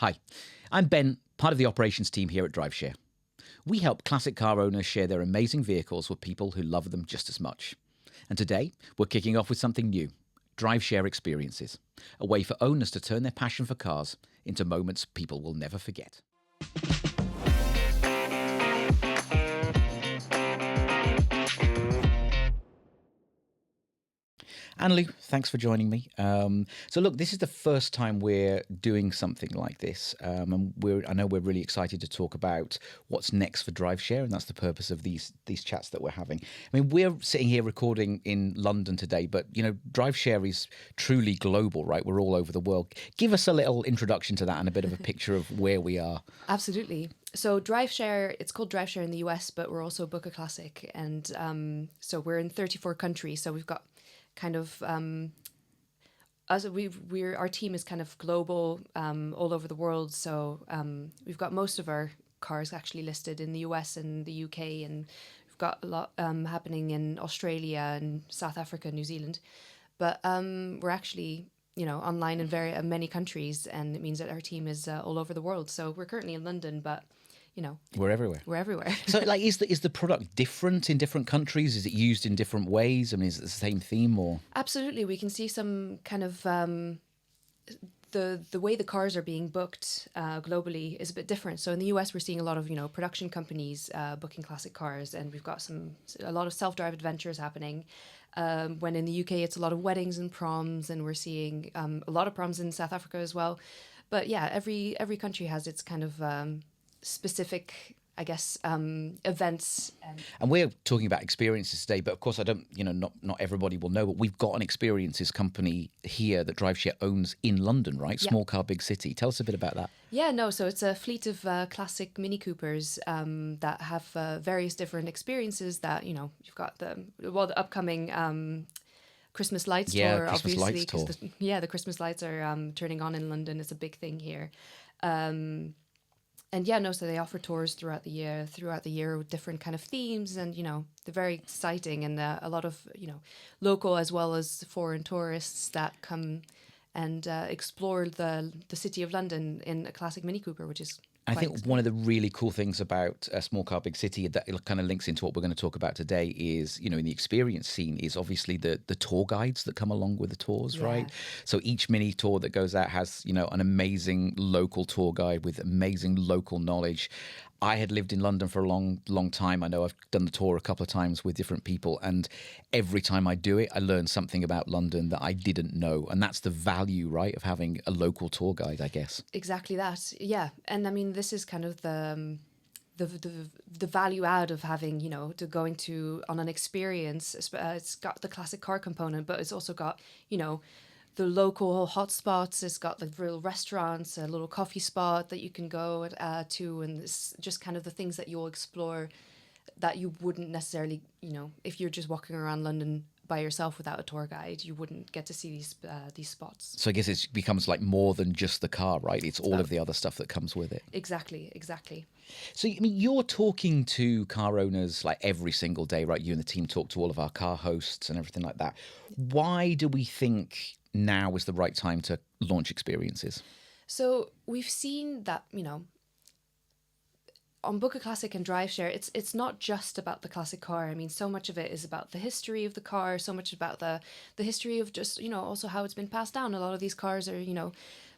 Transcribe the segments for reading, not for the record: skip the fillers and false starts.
Hi, I'm Ben, part of the operations team here at DRIVESHARE. We help classic car owners share their amazing vehicles with people who love them just as much. And today, we're kicking off with something new, DRIVESHARE Experiences, a way for owners to turn their passion for cars into moments people will never forget. Annalu, thanks for joining me. So look, this is the first time we're doing something like this. And I know we're really excited to talk about what's next for DRIVESHARE, and that's the purpose of these chats that we're having. I mean, we're sitting here recording in London today, but, you know, DRIVESHARE is truly global, right? We're all over the world. Give us a little introduction to that and a bit of a picture of where we are. Absolutely. So DRIVESHARE, it's called DRIVESHARE in the US, but we're also Book a Classic. And so we're in 34 countries. So we've got kind of our team is kind of global, all over the world. So we've got most of our cars actually listed in the US and the UK, and we've got a lot happening in Australia and South Africa, New Zealand. But we're actually, you know, online in many countries, and it means that our team is all over the world. So we're currently in London, but you know, we're everywhere. We're everywhere. So, like, is the product different in different countries? Is it used in different ways? I mean, is it the same theme or? Absolutely, we can see some kind of the way the cars are being booked globally is a bit different. So in the US, we're seeing a lot of, you know, production companies booking classic cars, and we've got a lot of self-drive adventures happening. When in the UK, it's a lot of weddings and proms, and we're seeing a lot of proms in South Africa as well. But yeah, every country has its kind of specific, I guess, events. And we're talking about experiences today, but of course I don't, you know, not everybody will know, but we've got an experiences company here that DRIVESHARE owns in London, right? Yeah. Small Car, Big City. Tell us a bit about that. Yeah, no, so it's a fleet of classic Mini Coopers that have various different experiences that, you know, you've got the upcoming Christmas lights tour, Christmas obviously. lights tour. The Christmas lights are turning on in London. It's a big thing here. And yeah, no, so they offer tours throughout the year with different kind of themes, and, you know, they're very exciting, and a lot of, you know, local as well as foreign tourists that come and explore the city of London in a classic Mini Cooper, which is I think one of the really cool things about Small Car, Big City that kind of links into what we're going to talk about today is, you know, in the experience scene is obviously the tour guides that come along with the tours, right? So each mini tour that goes out has, you know, an amazing local tour guide with amazing local knowledge. I had lived in London for a long time. I know I've done the tour a couple of times with different people, and every time I do it, I learn something about London that I didn't know. And that's the value, right, of having a local tour guide, I guess. Exactly that. Yeah. And I mean, this is kind of the value add of having, you know, to going to on an experience. It's got the classic car component, but it's also got, you know, the local hotspots. It's got like real restaurants, a little coffee spot that you can go to, and it's just kind of the things that you'll explore that you wouldn't necessarily, you know, if you're just walking around London by yourself without a tour guide, you wouldn't get to see these spots. So I guess it becomes like more than just the car, right? It's all of the other stuff that comes with it. Exactly. So, I mean, you're talking to car owners like every single day, right? You and the team talk to all of our car hosts and everything like that. Why do we think now is the right time to launch experiences? So we've seen that, you know, on Book a Classic and DRIVESHARE, it's not just about the classic car. I mean, so much of it is about the history of the car, so much about the history of just, you know, also how it's been passed down. A lot of these cars are, you know,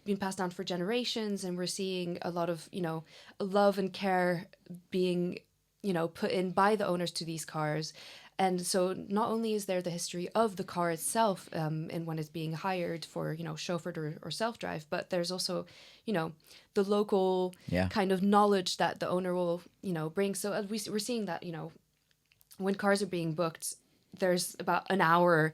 been passed down for generations, and we're seeing a lot of, you know, love and care being, you know, put in by the owners to these cars. And so not only is there the history of the car itself and when it's being hired for, you know, chauffeured or self-drive, but there's also, you know, the local kind of knowledge that the owner will, you know, bring. So we're seeing that, you know, when cars are being booked, there's about an hour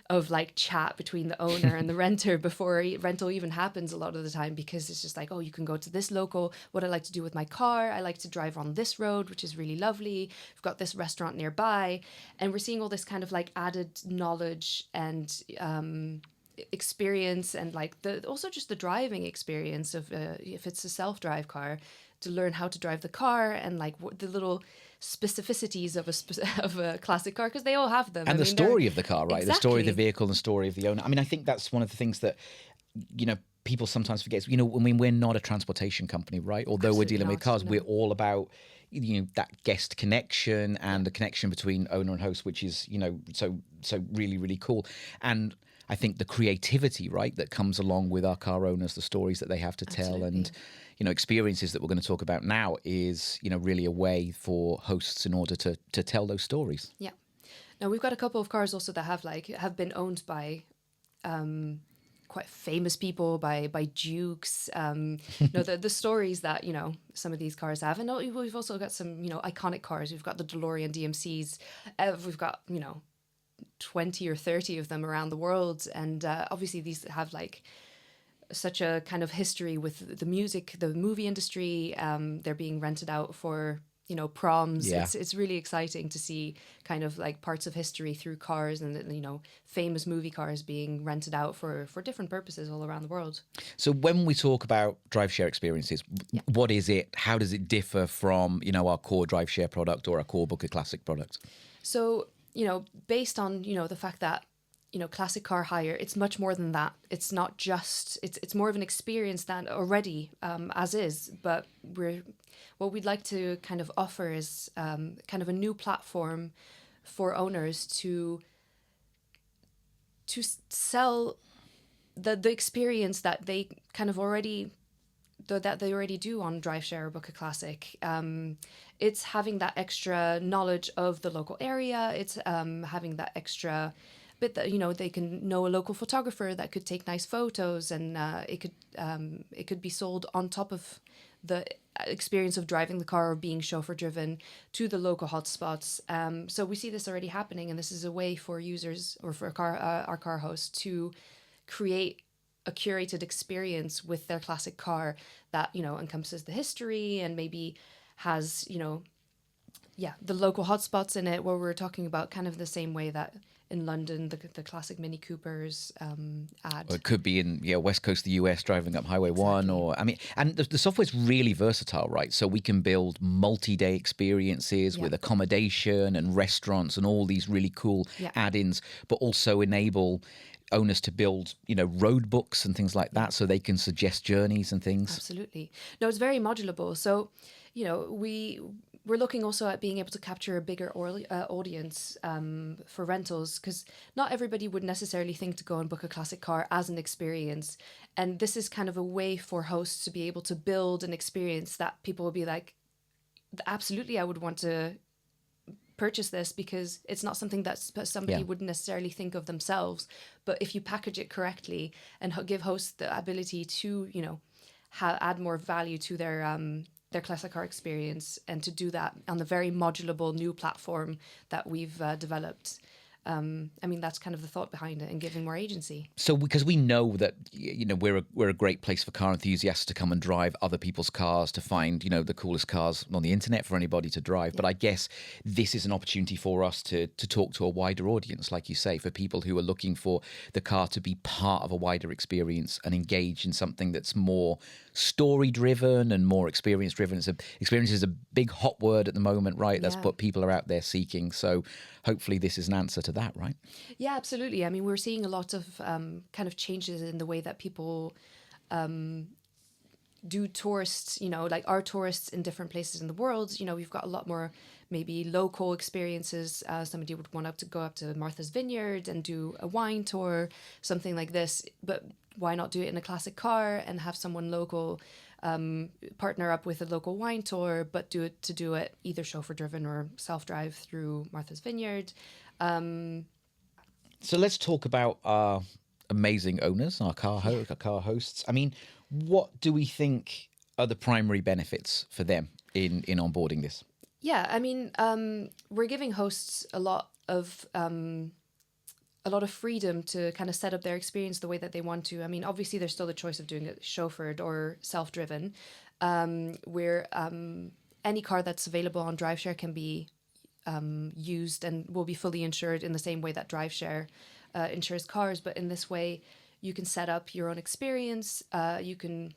of like chat between the owner and the renter before rental even happens a lot of the time, because it's just like, oh, you can go to this local, what I like to do with my car, I like to drive on this road, which is really lovely, we've got this restaurant nearby. And we're seeing all this kind of like added knowledge and experience, and like also just the driving experience of if it's a self-drive car, to learn how to drive the car, and like the little specificities of a classic car, because they all have them. And the story of the car, right? Exactly. The story of the vehicle and the story of the owner. I mean, I think that's one of the things that, you know, people sometimes forget, I mean, we're not a transportation company, right? Although we're Absolutely dealing with not, cars, no. we're all about, that guest connection and the connection between owner and host, which is, so really, really cool. And I think the creativity, right, that comes along with our car owners, the stories that they have to tell, Absolutely. and experiences that we're going to talk about now is really a way for hosts in order to tell those stories. Yeah. Now we've got a couple of cars also that have been owned by quite famous people, by dukes. The stories that some of these cars have, and we've also got some iconic cars. We've got the DeLorean DMCs. We've got 20 or 30 of them around the world, and obviously these have like such a kind of history with the music, the movie industry. They're being rented out for proms. Yeah. It's really exciting to see kind of like parts of history through cars, and famous movie cars being rented out for different purposes all around the world. So when we talk about DriveShare Experiences, what is it? How does it differ from our core DriveShare product or our core Booker Classic product? So based on the fact that classic car hire, it's much more than that. It's not just it's more of an experience than already as is, but what we'd like to kind of offer is kind of a new platform for owners to sell the experience that they kind of already that they already do on DriveShare or Book a Classic. It's having that extra knowledge of the local area. It's having that extra bit that they can know a local photographer that could take nice photos, and it could be sold on top of the experience of driving the car or being chauffeur driven to the local hotspots. So we see this already happening, and this is a way for users or for our car hosts to create a curated experience with their classic car that encompasses the history and maybe has the local hotspots in it, where we're talking about kind of the same way that in London the classic Mini Coopers ad. Or it could be in West Coast of the US driving up Highway 1, Exactly. or and the software is really versatile, right? So we can build multi-day experiences with accommodation and restaurants and all these really cool add-ins, but also enable owners to build road books and things like that, so they can suggest journeys and things. Absolutely. No, it's very modulable. So we're looking also at being able to capture a bigger audience for rentals, because not everybody would necessarily think to go and book a classic car as an experience. And this is kind of a way for hosts to be able to build an experience that people will be like, absolutely, I would want to purchase this, because it's not something that somebody wouldn't necessarily think of themselves. But if you package it correctly and give hosts the ability to, add more value to their classic car experience, and to do that on the very modulable new platform that we've developed. That's kind of the thought behind it, and giving more agency. So because we know that we're a great place for car enthusiasts to come and drive other people's cars, to find the coolest cars on the internet for anybody to drive. But I guess this is an opportunity for us to talk to a wider audience, like you say, for people who are looking for the car to be part of a wider experience and engage in something that's more story driven and more experience driven. Experience is a big hot word at the moment, right? That's what people are out there seeking. So hopefully this is an answer to that, right? Yeah, absolutely. I mean, we're seeing a lot of kind of changes in the way that people do tourists, like our tourists in different places in the world. We've got a lot more maybe local experiences. Somebody would want to go up to Martha's Vineyard and do a wine tour, something like this. But why not do it in a classic car and have someone local partner up with a local wine tour, but do it either chauffeur driven or self-drive through Martha's Vineyard. So let's talk about our amazing owners, our car hosts. I mean, what do we think are the primary benefits for them in onboarding this? Yeah, I mean, we're giving hosts a lot of freedom to kind of set up their experience the way that they want to. I mean, obviously, there's still the choice of doing it chauffeured or self-driven. Where any car that's available on DriveShare can be used and will be fully insured in the same way that DriveShare insures cars. But in this way, you can set up your own experience. You can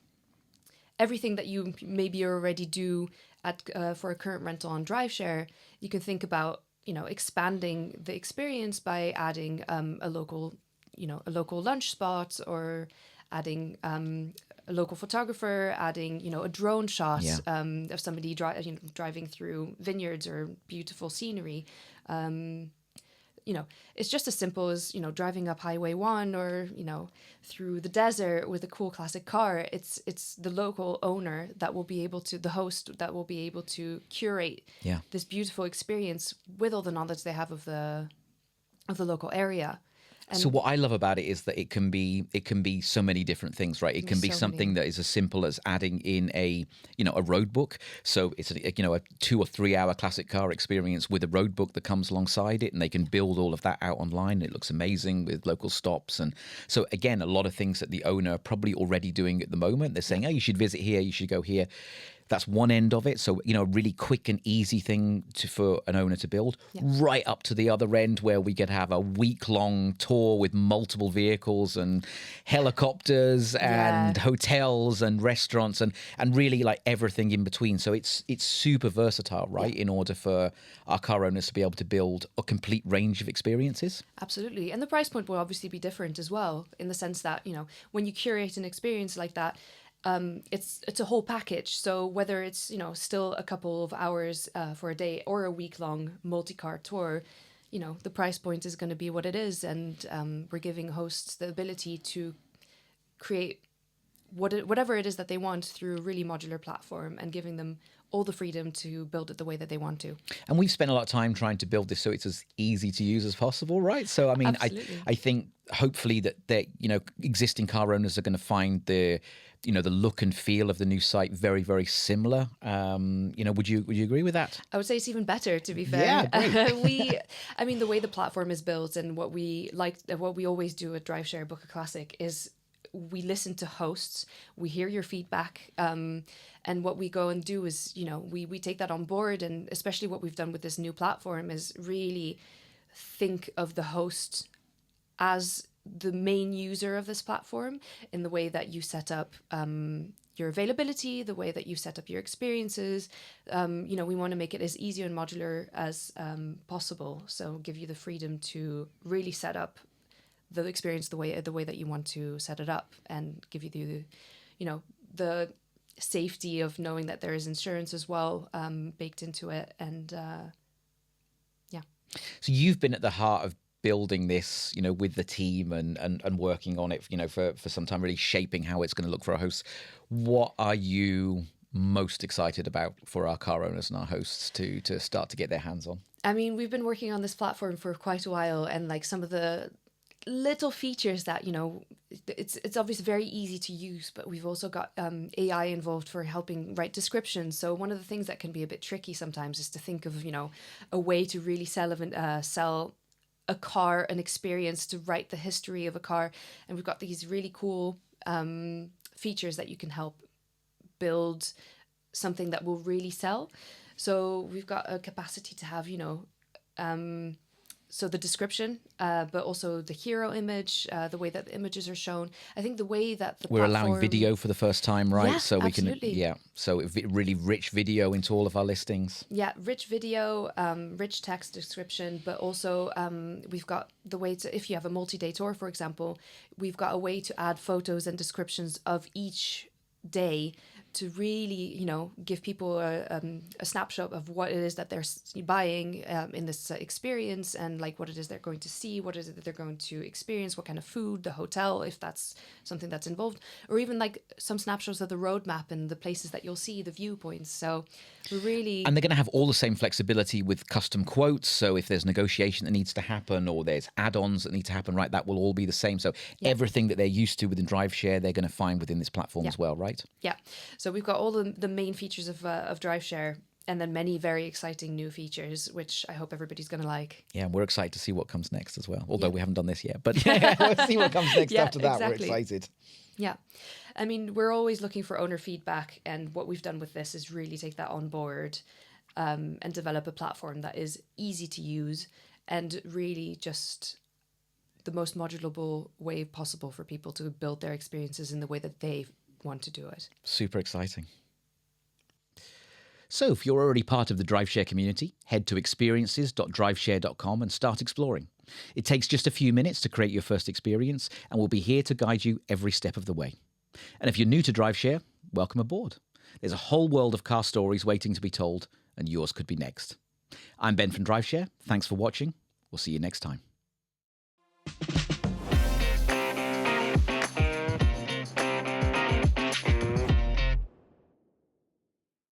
everything that you maybe already do at for a current rental on DriveShare. You can think about expanding the experience by adding a local lunch spot, or adding a local photographer, adding, you know, a drone shot Yeah. of somebody driving through vineyards or beautiful scenery. You know, it's just as simple as, you know, driving up Highway 1 or, you know, through the desert with a cool classic car. It's the local owner that will be able to, the host that will be able to curate Yeah. this beautiful experience with all the knowledge they have of the local area. And So what I love about it is that it can be so many different things, right? It can be so something many. that is as simple as adding in a road book. So it's a 2 or 3 hour classic car experience with a road book that comes alongside it, and they can build all of that out online. It looks amazing with local stops, and so again, a lot of things that the owner are probably already doing at the moment. They're saying, "Oh, you should visit here. You should go here." That's one end of it. So, you know, a really quick and easy thing for an owner to build, right up to the other end where we could have a week-long tour with multiple vehicles and helicopters and hotels and restaurants and really like everything in between. So it's super versatile, right? In order for our car owners to be able to build a complete range of experiences. Absolutely. And the price point will obviously be different as well, in the sense that, you know, when you curate an experience like that, it's a whole package. So whether it's, you know, still a couple of hours for a day or a week-long multi-car tour, you know, the price point is going to be what it is. And we're giving hosts the ability to create whatever it is that they want through a really modular platform, and giving them all the freedom to build it the way that they want to. And we've spent a lot of time trying to build this so it's as easy to use as possible, right? So, I mean, I think hopefully that existing car owners are going to find the look and feel of the new site very, very similar. Would you agree with that? I would say it's even better, to be fair. Yeah, great. I mean, the way the platform is built, and what we always do at DriveShare Book a Classic is we listen to hosts, we hear your feedback, and what we go and do is, you know, we take that on board. And especially what we've done with this new platform is really think of the host as the main user of this platform, in the way that you set up your availability, the way that you set up your experiences. We want to make it as easy and modular as possible. So give you the freedom to really set up the experience the way that you want to set it up, and give you the safety of knowing that there is insurance as well baked into it. And So you've been at the heart of building this, with the team and working on it, for some time, really shaping how it's going to look for our hosts. What are you most excited about for our car owners and our hosts to start to get their hands on? I mean, we've been working on this platform for quite a while, and like some of the little features that, it's obviously very easy to use, but we've also got AI involved for helping write descriptions. So one of the things that can be a bit tricky sometimes is to think of, a way to really sell a car, an experience, to write the history of a car. And we've got these really cool features that you can help build something that will really sell. So we've got a capacity to have, so the description, but also the hero image, the way that the images are shown. I think the way that we're allowing video for the first time, right? Yeah, so we absolutely. can, so really rich video into all of our listings. Yeah, rich video, rich text description, but also we've got the way to, if you have a multi-day tour, for example, we've got a way to add photos and descriptions of each day to really, give people a snapshot of what it is that they're buying in this experience, and like what it is they're going to see, what is it that they're going to experience, what kind of food, the hotel, if that's something that's involved, or even like some snapshots of the roadmap and the places that you'll see, the viewpoints. So we're really... And they're going to have all the same flexibility with custom quotes. So if there's negotiation that needs to happen, or there's add-ons that need to happen, right, that will all be the same. So everything that they're used to within DriveShare, they're going to find within this platform as well, right? Yeah. So we've got all the main features of DriveShare, and then many very exciting new features, which I hope everybody's going to like. Yeah, and we're excited to see what comes next as well. Although we haven't done this yet, but we'll see what comes next after that. Exactly. We're excited. Yeah. I mean, we're always looking for owner feedback, and what we've done with this is really take that on board and develop a platform that is easy to use and really just the most modulable way possible for people to build their experiences in the way that they want to do it. Super exciting. So if you're already part of the DriveShare community, head to experiences.driveshare.com and start exploring. It takes just a few minutes to create your first experience, and we'll be here to guide you every step of the way. And if you're new to DriveShare, welcome aboard. There's a whole world of car stories waiting to be told, and yours could be next. I'm Ben from DriveShare. Thanks for watching. We'll see you next time.